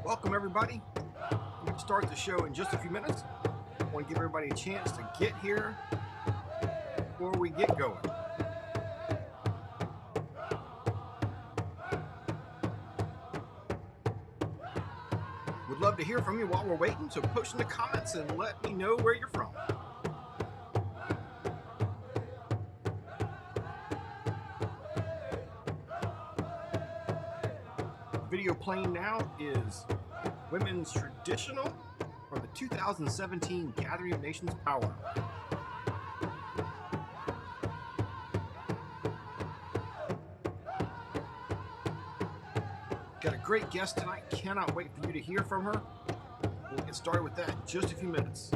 Welcome, everybody. We're going to start the show in just a few minutes. I want to give everybody a chance to get here before we get going. Would love to hear from you while we're waiting, so post in the comments and let me know where you're from. The video playing now is Women's Traditional from the 2017 Gathering of Nations PowWows. Got a great guest tonight. Cannot wait for you to hear from her. We'll get started with that in just a few minutes.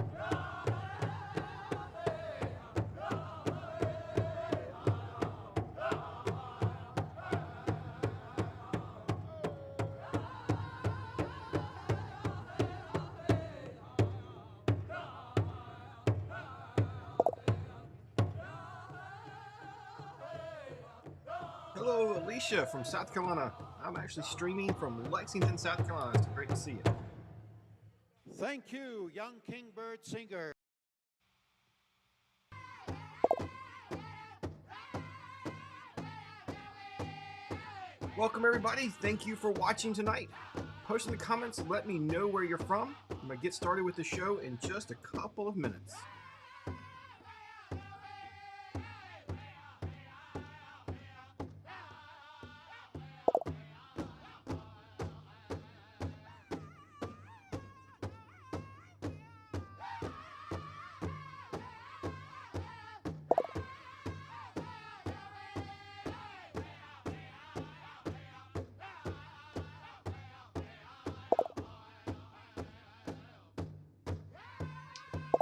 Hello, Alicia from South Carolina. I'm actually streaming from Lexington, South Carolina. It's great to see you. Thank you, young Kingbird singer. Welcome, everybody. Thank you for watching tonight. Post in the comments, let me know where you're from. I'm going to get started with the show in just a couple of minutes.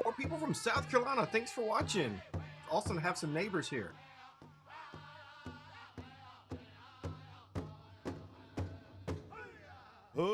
Or people from South Carolina, thanks for watching. Awesome to have some neighbors here. Oh.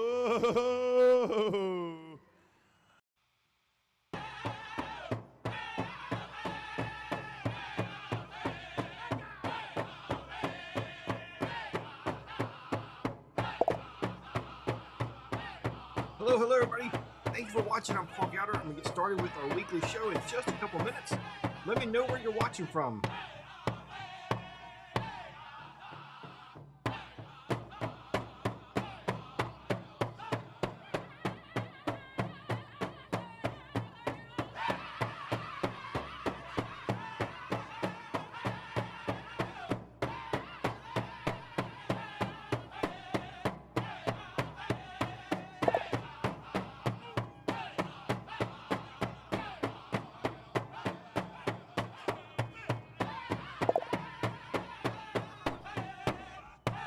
Hello, everybody. Thank you for watching. I'm Paul Gowder. I'm going to get started with our weekly show in just a couple minutes. Let me know where you're watching from.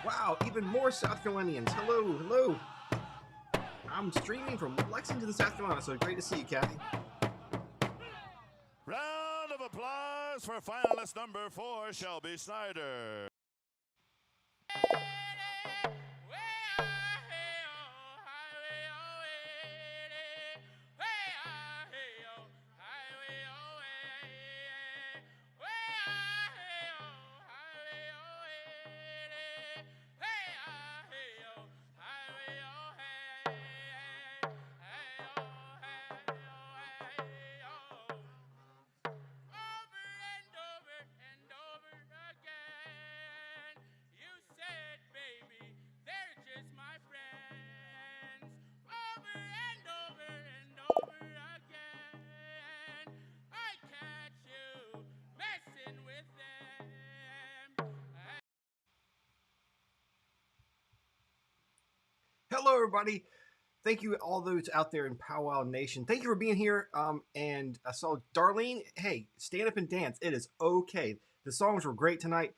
Wow, even more South Carolinians. Hello. I'm streaming from Lexington, South Carolina, so great to see you, Kathy. Round of applause for finalist number 4, Shelby Snyder. Hello, everybody. Thank you, all those out there in PowWows Nation. Thank you for being here. And I saw Darlene. Hey, stand up and dance. It is okay. The songs were great tonight.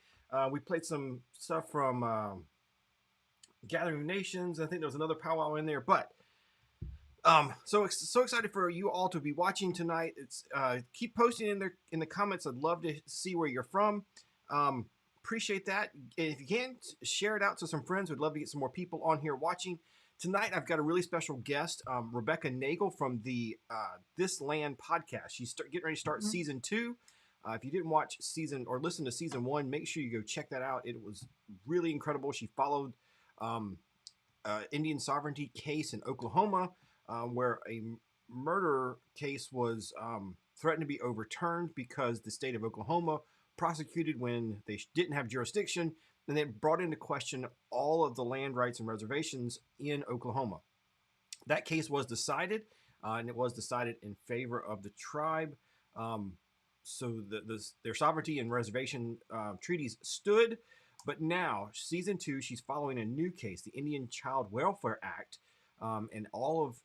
We played some stuff from Gathering of Nations. I think there was another PowWows in there. But so excited for you all to be watching tonight. It's keep posting in the comments. I'd love to see where you're from. Appreciate that. If you can, share it out to some friends. We'd love to get some more people on here watching. Tonight, I've got a really special guest, Rebecca Nagle from the This Land podcast. She's getting ready to start season 2. If you didn't watch season or listen to season 1, make sure you go check that out. It was really incredible. She followed Indian sovereignty case in Oklahoma, where a murder case was threatened to be overturned because the state of Oklahoma prosecuted when they didn't have jurisdiction, and it brought into question all of the land rights and reservations in Oklahoma. That case was decided, and it was decided in favor of the tribe. So their sovereignty and reservation treaties stood. But now, season 2, she's following a new case, the Indian Child Welfare Act, and all of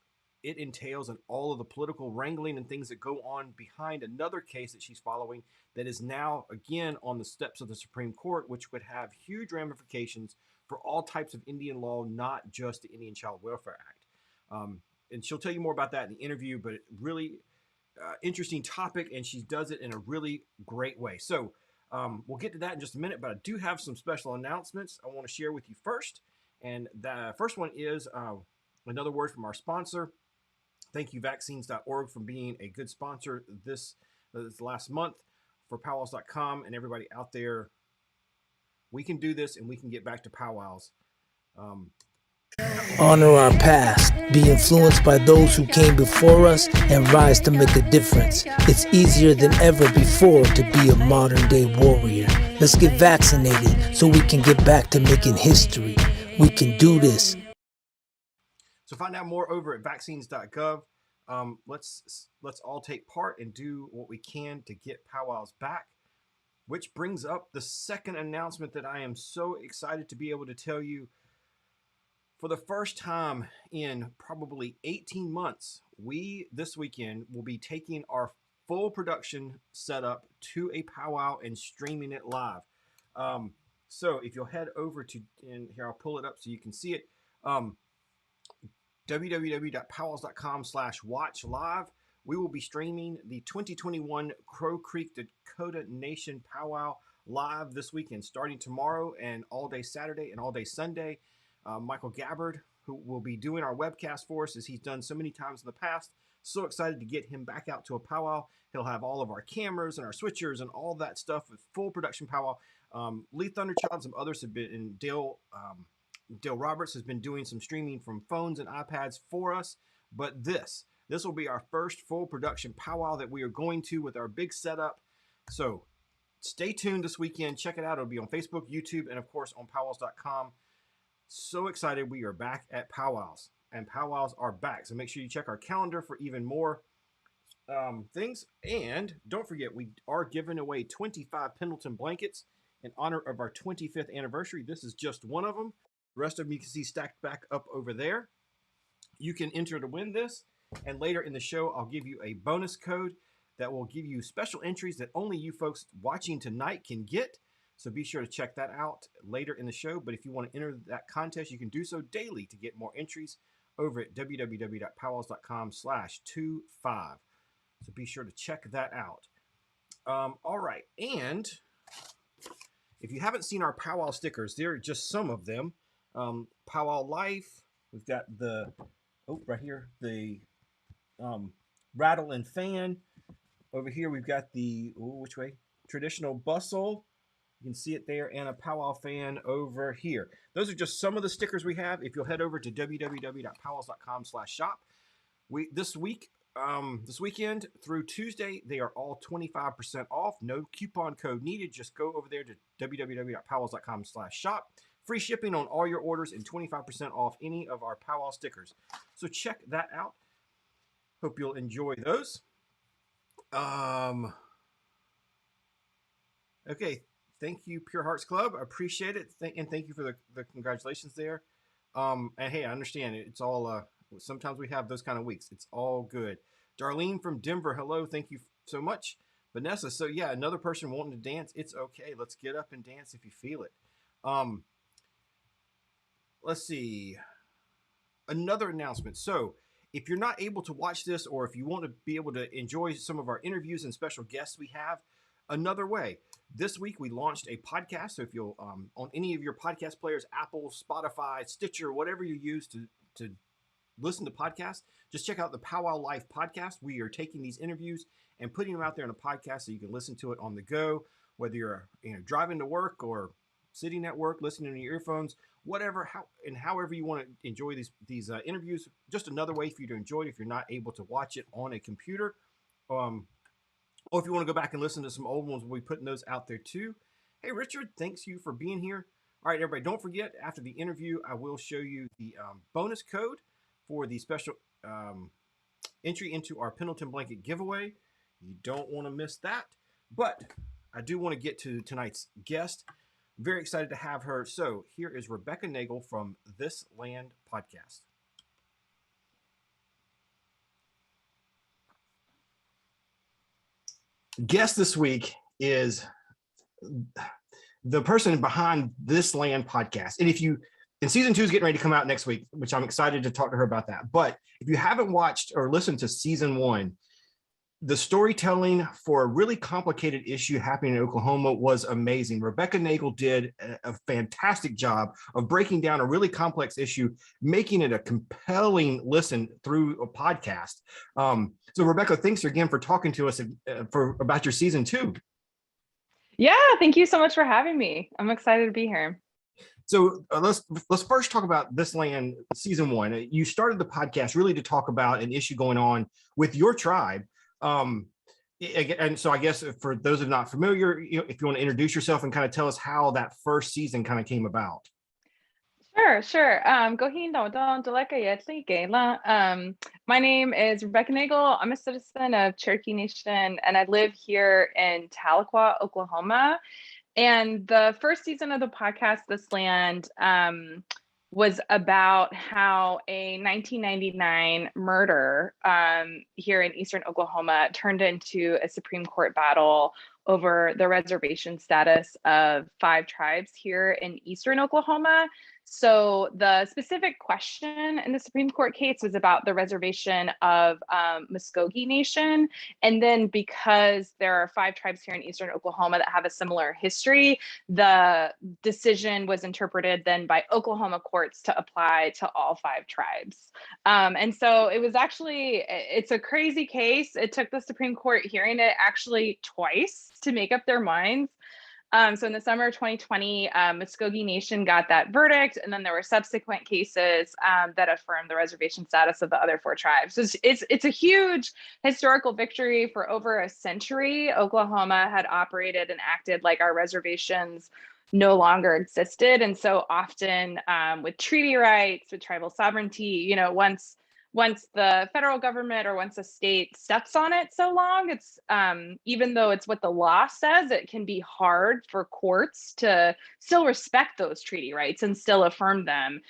it entails and all of the political wrangling and things that go on behind another case that she's following that is now again on the steps of the Supreme Court, which would have huge ramifications for all types of Indian law, not just the Indian Child Welfare Act. And she'll tell you more about that in the interview, but really interesting topic, and she does it in a really great way. So we'll get to that in just a minute, but I do have some special announcements I want to share with you first. And the first one is another word from our sponsor. Thank you, Vaccines.org, for being a good sponsor this last month for PowWows.com and everybody out there. We can do this, and we can get back to PowWows. Honor our past, be influenced by those who came before us, and rise to make a difference. It's easier than ever before to be a modern-day warrior. Let's get vaccinated so we can get back to making history. We can do this. So find out more over at vaccines.gov. Let's all take part and do what we can to get PowWows back. Which brings up the second announcement that I am so excited to be able to tell you. For the first time in probably 18 months, we this weekend will be taking our full production setup to a powwow and streaming it live. So if you'll head over to, and here I'll pull it up so you can see it, www.powwows.com/watch live. We will be streaming the 2021 Crow Creek Dakota Nation Powwow live this weekend, starting tomorrow and all day Saturday and all day Sunday. Michael Gabbard, who will be doing our webcast for us as he's done so many times in the past. So excited to get him back out to a powwow. He'll have all of our cameras and our switchers and all that stuff with full production powwow. Lee Thunderchild and some others have been, and Dale Roberts has been doing some streaming from phones and iPads for us. But this will be our first full production powwow that we are going to with our big setup. So stay tuned this weekend. Check it out. It'll be on Facebook, YouTube, and of course on PowWows.com. So excited we are back at PowWows, and PowWows are back. So make sure you check our calendar for even more things. And don't forget, we are giving away 25 Pendleton Blankets in honor of our 25th anniversary. This is just one of them. The rest of them you can see stacked back up over there. You can enter to win this. And later in the show, I'll give you a bonus code that will give you special entries that only you folks watching tonight can get. So be sure to check that out later in the show. But if you want to enter that contest, you can do so daily to get more entries over at www.powwows.com/25. So be sure to check that out. All right. And if you haven't seen our powwow stickers, there are just some of them. Powwow Life. We've got the, right here, the rattle and fan. Over here, we've got the, which way? Traditional bustle. You can see it there, and a powwow fan over here. Those are just some of the stickers we have. If you'll head over to www.powwows.com/shop, this weekend through Tuesday, they are all 25% off. No coupon code needed. Just go over there to www.powwows.com/shop. Free shipping on all your orders and 25% off any of our powwow stickers. So check that out. Hope you'll enjoy those. Okay. Thank you, Pure Hearts Club. I appreciate it. And thank you for the congratulations there. And hey, I understand it. It's all, sometimes we have those kind of weeks. It's all good. Darlene from Denver, hello. Thank you so much. Vanessa, so yeah, another person wanting to dance. It's okay. Let's get up and dance if you feel it. Let's see. Another announcement. So if you're not able to watch this, or if you want to be able to enjoy some of our interviews and special guests we have, another way. This week we launched a podcast. So if you'll on any of your podcast players, Apple, Spotify, Stitcher, whatever you use to listen to podcasts, just check out the Powwow Life podcast. We are taking these interviews and putting them out there in a podcast so you can listen to it on the go, whether you're driving to work or sitting at work, listening to your earphones, whatever, however you want to enjoy these interviews. Just another way for you to enjoy it if you're not able to watch it on a computer. Um, or if you want to go back and listen to some old ones, we'll be putting those out there too. Hey, Richard, thanks you for being here. All right, everybody, don't forget, after the interview, I will show you the bonus code for the special entry into our Pendleton Blanket giveaway. You don't want to miss that. But I do want to get to tonight's guest. Very excited to have her. So here is Rebecca Nagle from This Land Podcast. Guest this week is the person behind This Land Podcast. And season 2 is getting ready to come out next week, which I'm excited to talk to her about that. But if you haven't watched or listened to season 1, the storytelling for a really complicated issue happening in Oklahoma was amazing. Rebecca Nagle did a fantastic job of breaking down a really complex issue, making it a compelling listen through a podcast. So Rebecca, thanks again for talking to us about your season 2. Yeah, thank you so much for having me. I'm excited to be here. So let's first talk about This Land season 1. You started the podcast really to talk about an issue going on with your tribe. And so I guess for those who are not familiar, if you want to introduce yourself and kind of tell us how that first season kind of came about. Sure. My name is Rebecca Nagle. I'm a citizen of Cherokee Nation, and I live here in Tahlequah, Oklahoma. And the first season of the podcast, This Land, was about how a 1999 murder here in eastern Oklahoma turned into a Supreme Court battle over the reservation status of 5 tribes here in eastern Oklahoma. So the specific question in the Supreme Court case was about the reservation of Muskogee Nation. And then because there are 5 tribes here in eastern Oklahoma that have a similar history, the decision was interpreted then by Oklahoma courts to apply to all 5 tribes. And so it's a crazy case. It took the Supreme Court hearing it actually twice to make up their minds. So in the summer of 2020, Muskogee Nation got that verdict, and then there were subsequent cases that affirmed the reservation status of the other 4 tribes. So it's a huge historical victory. For over a century, Oklahoma had operated and acted like our reservations no longer existed. And so often with treaty rights, with tribal sovereignty, once the federal government or once a state steps on it so long, it's even though it's what the law says, it can be hard for courts to still respect those treaty rights and still affirm them.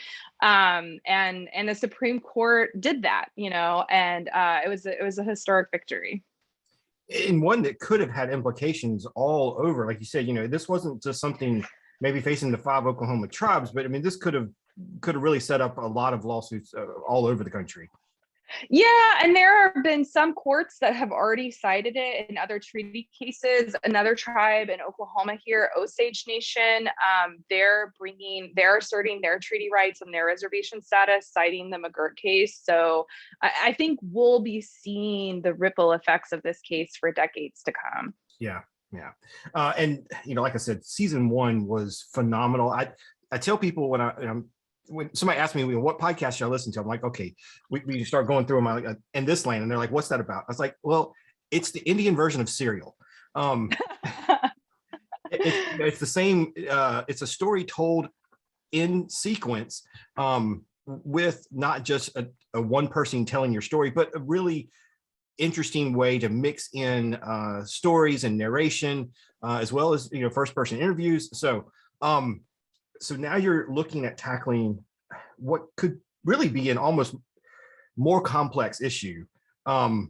And the Supreme Court did that, and it was a historic victory. And one that could have had implications all over, like you said, this wasn't just something maybe facing the 5 Oklahoma tribes, but I mean, this could have really set up a lot of lawsuits all over the country. Yeah, and there have been some courts that have already cited it in other treaty cases. Another tribe in Oklahoma here, Osage Nation, they're asserting their treaty rights and their reservation status, citing the McGirt case. So I think we'll be seeing the ripple effects of this case for decades to come. Yeah. And like I said, season 1 was phenomenal. I tell people when somebody asks me what podcast should I listen to, I'm like, okay, we start going through them. I'm like, and This Land, and they're like, what's that about? I was like, well, it's the Indian version of Serial. It's the same. It's a story told in sequence, with not just a one person telling your story, but a really interesting way to mix in stories and narration, as well as first person interviews. So now you're looking at tackling what could really be an almost more complex issue. I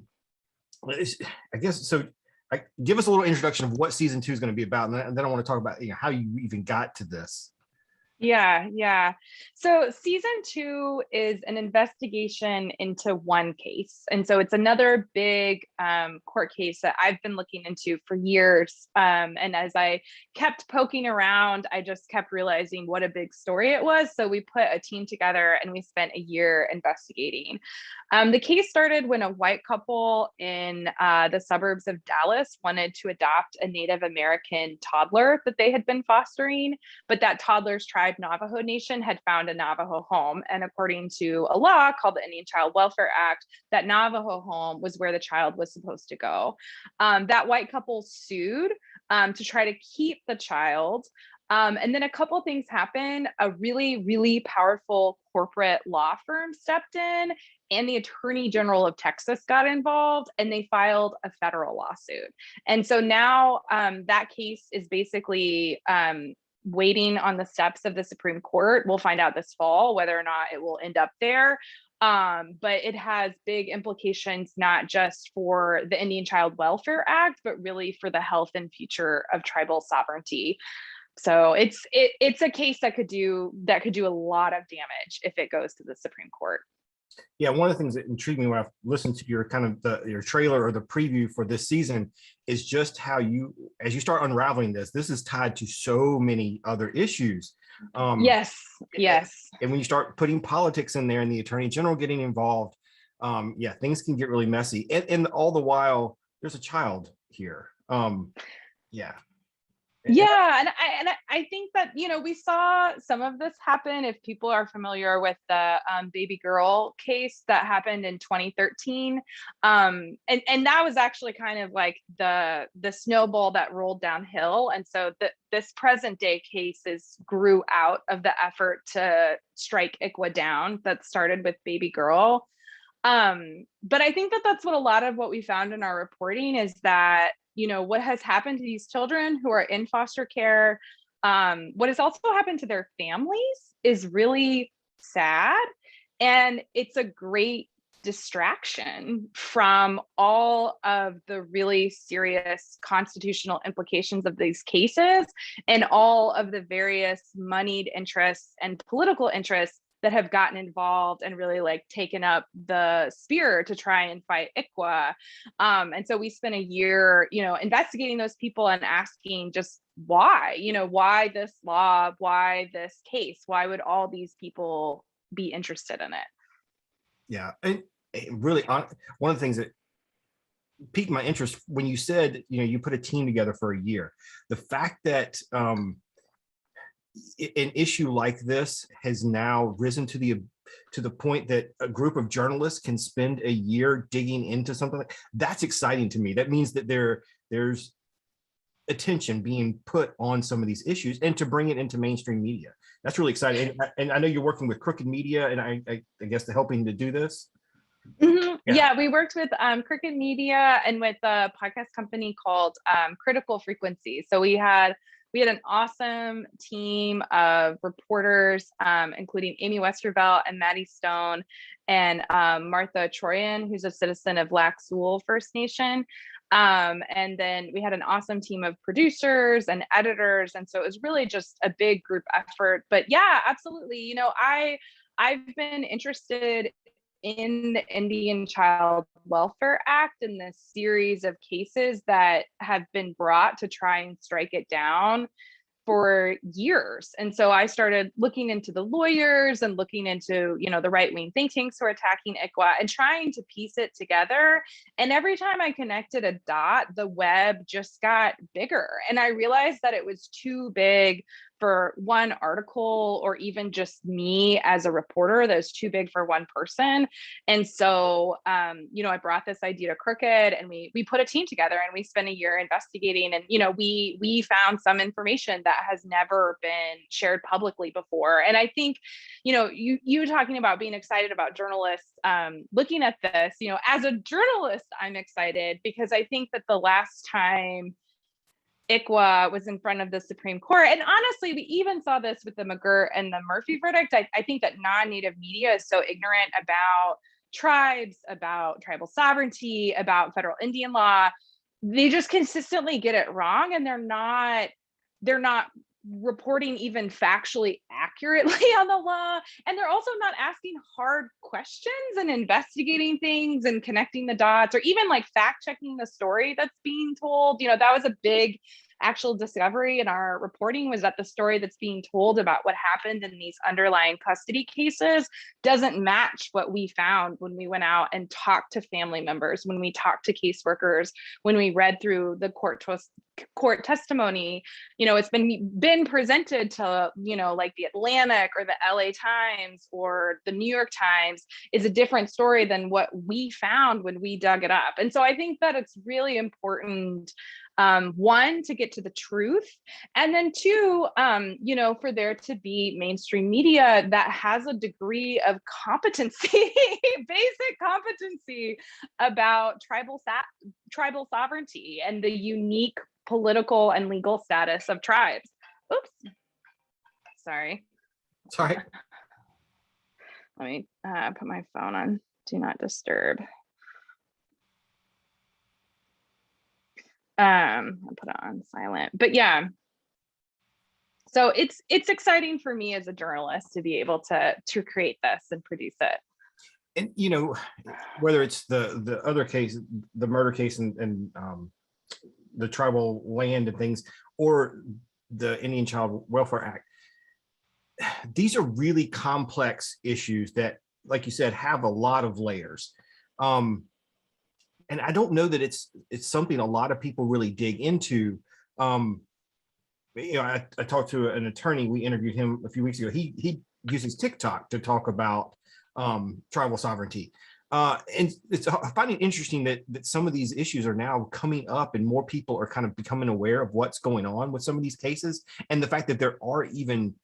guess so. Give us a little introduction of what season 2 is going to be about, and then I want to talk about how you even got to this. Yeah. So season 2 is an investigation into one case. And so it's another big court case that I've been looking into for years. And as I kept poking around, I just kept realizing what a big story it was. So we put a team together and we spent a year investigating. The case started when a white couple in the suburbs of Dallas wanted to adopt a Native American toddler that they had been fostering, but that toddler's tribe tribe Navajo Nation had found a Navajo home. And according to a law called the Indian Child Welfare Act, that Navajo home was where the child was supposed to go. That white couple sued to try to keep the child. And then a couple of things happened. A really, really powerful corporate law firm stepped in, and the Attorney General of Texas got involved, and they filed a federal lawsuit. And so now that case is basically waiting on the steps of the Supreme Court. We'll find out this fall whether or not it will end up there. But it has big implications, not just for the Indian Child Welfare Act, but really for the health and future of tribal sovereignty. So it's a case that could do a lot of damage if it goes to the Supreme Court. Yeah, one of the things that intrigued me when I listened to your your trailer or the preview for this season is just how as you start unraveling this is tied to so many other issues. Yes. And when you start putting politics in there and the Attorney General getting involved, things can get really messy. And all the while, there's a child here. Yeah, and I think that, we saw some of this happen. If people are familiar with the baby girl case that happened in 2013, and that was actually kind of like the snowball that rolled downhill. And so this present day cases grew out of the effort to strike ICWA down that started with baby girl. But I think that that's what we found in our reporting is that, what has happened to these children who are in foster care, what has also happened to their families is really sad. And it's a great distraction from all of the really serious constitutional implications of these cases and all of the various moneyed interests and political interests that have gotten involved and really taken up the spear to try and fight ICWA. And so we spent a year, investigating those people and asking just why this law, why this case, why would all these people be interested in it? Yeah, and really, one of the things that piqued my interest when you said, you put a team together for a year, the fact that an issue like this has now risen to the point that a group of journalists can spend a year digging into something that's exciting to me. That means that there's attention being put on some of these issues and to bring it into mainstream media. That's really exciting. And I know you're working with Crooked Media and I guess they're helping to do this. Mm-hmm. Yeah, we worked with Crooked Media and with a podcast company called Critical Frequency. So we had an awesome team of reporters, including Amy Westervelt and Maddie Stone and Martha Troyan, who's a citizen of Lac Seul First Nation. And then we had an awesome team of producers and editors. And so it was really just a big group effort. But yeah, absolutely. I've been interested in the Indian Child Welfare Act and this series of cases that have been brought to try and strike it down for years. And so I started looking into the lawyers and looking into, the right-wing think tanks who are attacking ICWA and trying to piece it together. And every time I connected a dot, the web just got bigger. And I realized that it was too big for one article or even just me as a reporter. That was too big for one person. And so, I brought this idea to Crooked and we put a team together and we spent a year investigating. And, we found some information that has never been shared publicly before. And I think, you talking about being excited about journalists, looking at this, as a journalist, I'm excited because I think that the last time ICWA was in front of the Supreme Court. And honestly, we even saw this with the McGirt and the Murphy verdict. I think that non-Native media is so ignorant about tribes, about tribal sovereignty, about federal Indian law. They just consistently get it wrong. And they're not reporting even factually accurately on the law. And they're also not asking hard questions and investigating things and connecting the dots or even fact checking the story that's being told. That was a big actual discovery in our reporting was that the story that's being told about what happened in these underlying custody cases doesn't match what we found when we went out and talked to family members, when we talked to caseworkers, when we read through the court testimony. It's been presented to, like the Atlantic or the LA Times or the New York Times is a different story than what we found when we dug it up. And so I think that it's really important, one, to get to the truth, and then two, for there to be mainstream media that has a degree of competency, basic competency about tribal sovereignty and the unique political and legal status of tribes. Oops. Sorry. Let me put my phone on do not disturb. I'll put it on silent. But yeah, so it's exciting for me as a journalist to be able to create this and produce it. And whether it's the other case, the murder case, and the tribal land and things, or the Indian Child Welfare Act, these are really complex issues that, like you said, have a lot of layers. And I don't know that it's something a lot of people really dig into. I talked to an attorney. We interviewed him a few weeks ago. He uses TikTok to talk about tribal sovereignty. And I find it interesting that some of these issues are now coming up and more people are kind of becoming aware of what's going on with some of these cases, and the fact that there are even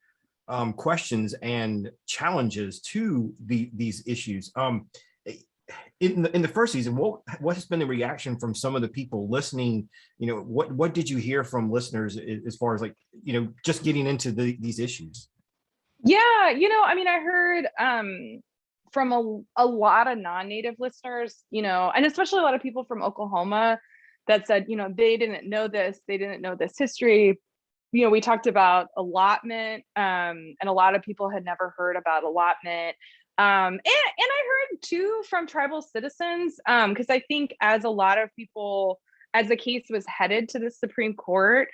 questions and challenges to these issues. In the first season, what has been the reaction from some of the people listening? What did you hear from listeners as far as just getting into these issues? Yeah, I heard from a lot of non-native listeners, and especially a lot of people from Oklahoma that said, they didn't know this history. We talked about allotment, and a lot of people had never heard about allotment. And I heard too from tribal citizens, because I think as a lot of people, as the case was headed to the Supreme Court,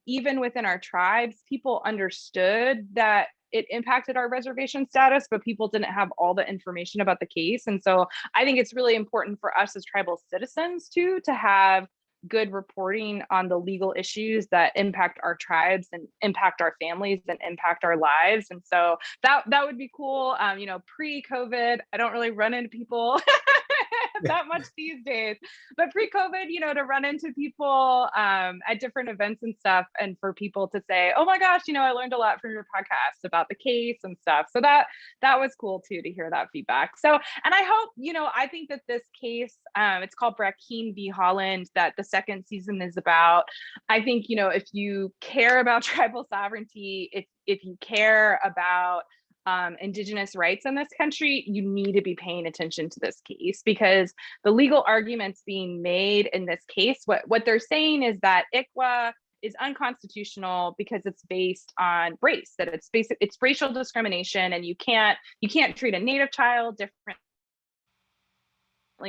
even within our tribes, people understood that it impacted our reservation status, but people didn't have all the information about the case. And so I think it's really important for us as tribal citizens too, to have good reporting on the legal issues that impact our tribes and impact our families and impact our lives. And so that would be cool. Pre-COVID, I don't really run into people that much these days, but pre-COVID, to run into people at different events and stuff, and for people to say, oh my gosh, I learned a lot from your podcast about the case and stuff. So that was cool too, to hear that feedback. So, and I hope, I think that this case, it's called Brackeen v. Holland, that the second season is about. I think, if you care about tribal sovereignty, if you care about Indigenous rights in this country, you need to be paying attention to this case, because the legal arguments being made in this case, what they're saying is that ICWA is unconstitutional because it's based on race, that it's racial discrimination, and you can't treat a Native child differently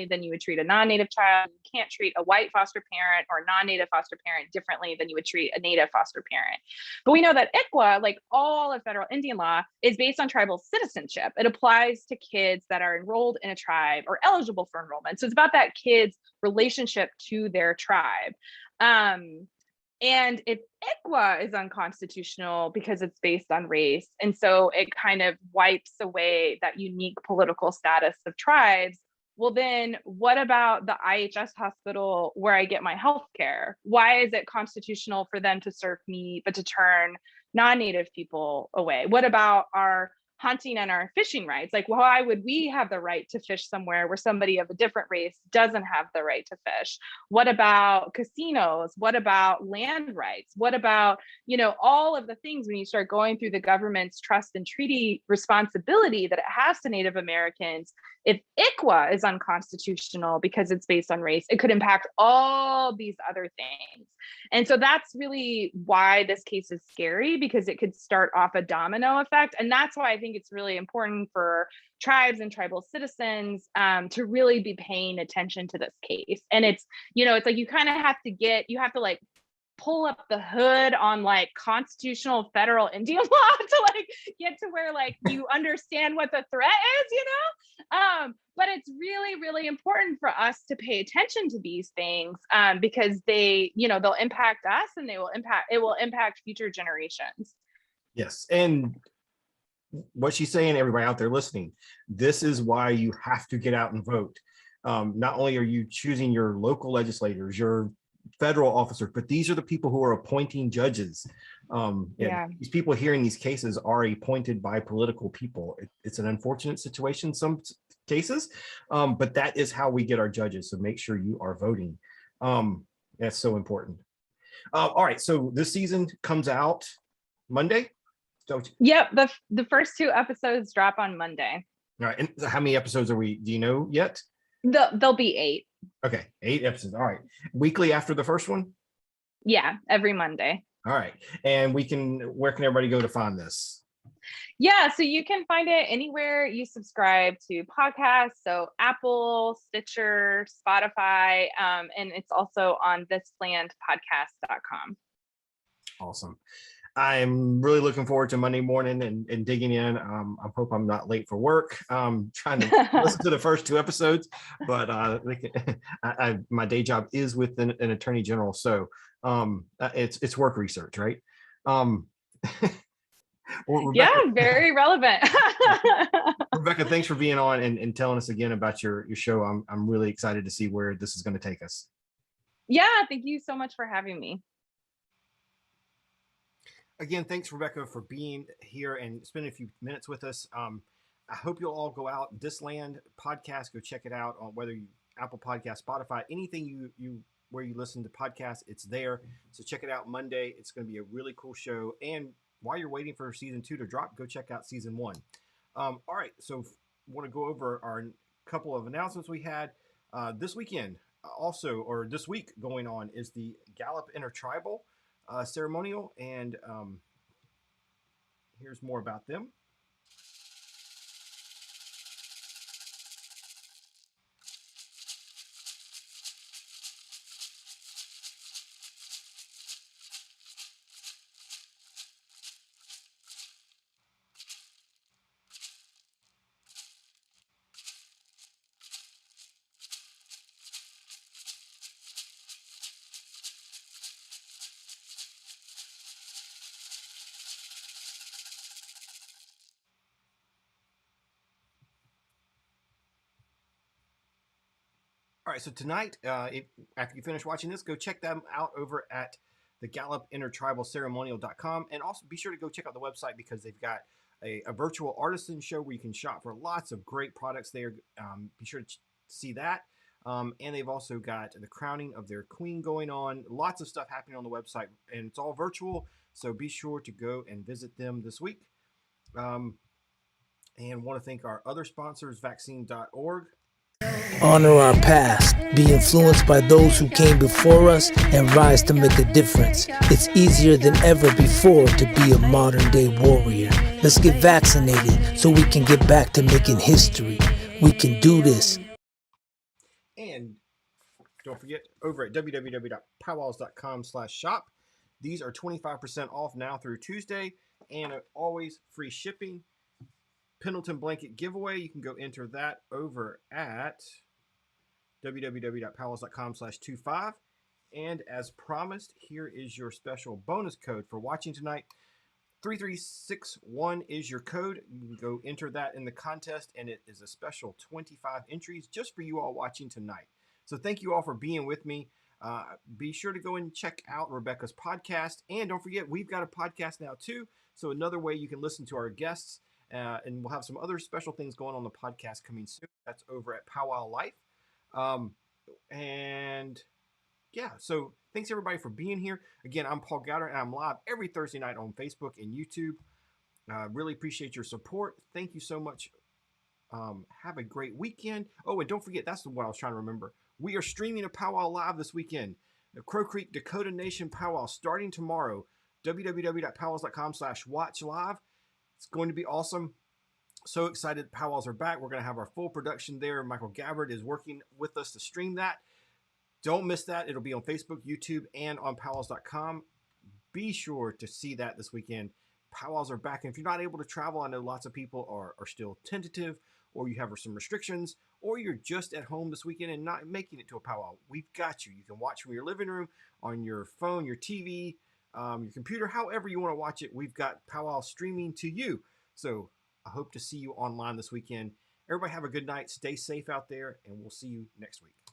than you would treat a non-Native child. You can't treat a white foster parent or a non-Native foster parent differently than you would treat a Native foster parent. But we know that ICWA, like all of federal Indian law, is based on tribal citizenship. It applies to kids that are enrolled in a tribe or eligible for enrollment. So it's about that kid's relationship to their tribe. And if ICWA is unconstitutional because it's based on race, and so it kind of wipes away that unique political status of tribes, well, then what about the IHS hospital where I get my health care? Why is it constitutional for them to serve me, but to turn non-Native people away? What about our hunting and our fishing rights? Like, why would we have the right to fish somewhere where somebody of a different race doesn't have the right to fish? What about casinos? What about land rights? What about, all of the things when you start going through the government's trust and treaty responsibility that it has to Native Americans? If ICWA is unconstitutional because it's based on race, it could impact all these other things. And so that's really why this case is scary, because it could start off a domino effect. And that's why I think it's really important for tribes and tribal citizens to really be paying attention to this case. And it's, it's like you kind of have to pull up the hood on like constitutional federal Indian law to like get to where like you understand what the threat is, you know? But it's really, really important for us to pay attention to these things because they, you know, they'll impact us and it will impact future generations. Yes. And what she's saying, everybody out there listening, this is why you have to get out and vote. Not only are you choosing your local legislators, your federal officers, but these are the people who are appointing judges. These people hearing these cases are appointed by political people. It's an unfortunate situation in some cases, but that is how we get our judges. So make sure you are voting. That's so important. All right, so this season comes out Monday. So, yep, the first 2 episodes drop on Monday. All right, and how many episodes are we? Do you know yet? There'll be 8. Okay, 8 episodes. All right, weekly after the first one. Yeah, every Monday. All right, and where can everybody go to find this? Yeah, so you can find it anywhere you subscribe to podcasts. So Apple, Stitcher, Spotify, and it's also on thislandpodcast.com. Awesome. I'm really looking forward to Monday morning and digging in. I hope I'm not late for work. Trying to listen to the first 2 episodes, but my day job is with an attorney general, so it's work research, right? Well, Rebecca, yeah, very relevant. Rebecca, thanks for being on and telling us again about your show. I'm really excited to see where this is going to take us. Yeah, thank you so much for having me. Again, thanks, Rebecca, for being here and spending a few minutes with us. I hope you'll all go out, This Land Podcast, go check it out on whether you Apple Podcast, Spotify, anything you where you listen to podcasts, it's there. So check it out Monday. It's going to be a really cool show. And while you're waiting for season 2 to drop, go check out season 1. All right, so want to go over our couple of announcements we had this weekend. This week going on is the Gallup Intertribal ceremonial, and here's more about them. All right, so tonight, after you finish watching this, go check them out over at the Gallup Intertribal Ceremonial.com, and also be sure to go check out the website because they've got a virtual artisan show where you can shop for lots of great products there. Be sure to see that. And they've also got the crowning of their queen going on. Lots of stuff happening on the website, and it's all virtual. So be sure to go and visit them this week. And want to thank our other sponsors, vaccine.org. Honor our past, be influenced by those who came before us, and rise to make a difference. It's easier than ever before to be a modern day warrior. Let's get vaccinated so we can get back to making history. We can do this. And don't forget, over at www.PowWows.com/shop, these are 25% off now through Tuesday, and always free shipping. Pendleton Blanket giveaway, you can go enter that over at www.PowWows.com/25. And as promised, here is your special bonus code for watching tonight. 3361 is your code. You can go enter that in the contest, and it is a special 25 entries just for you all watching tonight. So thank you all for being with me. Be sure to go and check out Rebecca's podcast. And don't forget, we've got a podcast now too. So another way you can listen to our guests. And we'll have some other special things going on the podcast coming soon. That's over at Powwow Life. And yeah, so thanks everybody for being here. Again, I'm Paul Gowder, and I'm live every Thursday night on Facebook and YouTube. Really appreciate your support. Thank you so much. Have a great weekend. Oh, and don't forget, that's what I was trying to remember. We are streaming a Powwow Live this weekend. The Crow Creek Dakota Nation Powwow starting tomorrow. www.powwows.com/watch-live. It's going to be awesome. So excited powwows are back. We're going to have our full production there. Michael Gabbard is working with us to stream that. Don't miss that. It'll be on Facebook, YouTube, and on PowWows.com. Be sure to see that this weekend. Powwows are back. And if you're not able to travel, I know lots of people are still tentative, or you have some restrictions, or you're just at home this weekend and not making it to a powwow. We've got you. You can watch from your living room, on your phone, your TV, your computer, however you want to watch it. We've got powwow streaming to you. So I hope to see you online this weekend. Everybody have a good night. Stay safe out there, and we'll see you next week.